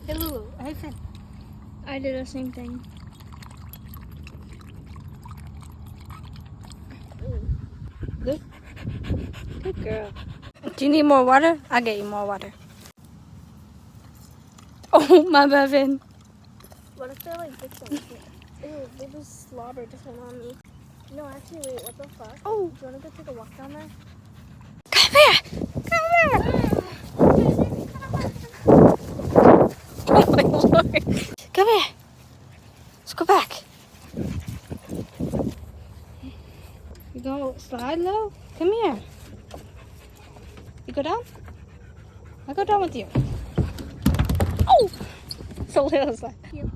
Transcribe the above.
Hey Lulu, hey Finn. I did the same thing. Good. Good girl. Do you need more water? I'll get you more water. Oh, my bad, Finn. What if they're like big things? Ew, they just slobber just went on me. No, actually, wait, what the fuck? Oh. Do you want to go take a walk down there? Come here! Come here! Oh my lord! Come here! Let's go back. You go slide low? Come here. You go down? I'll go down with you. Oh! So little slide. Here.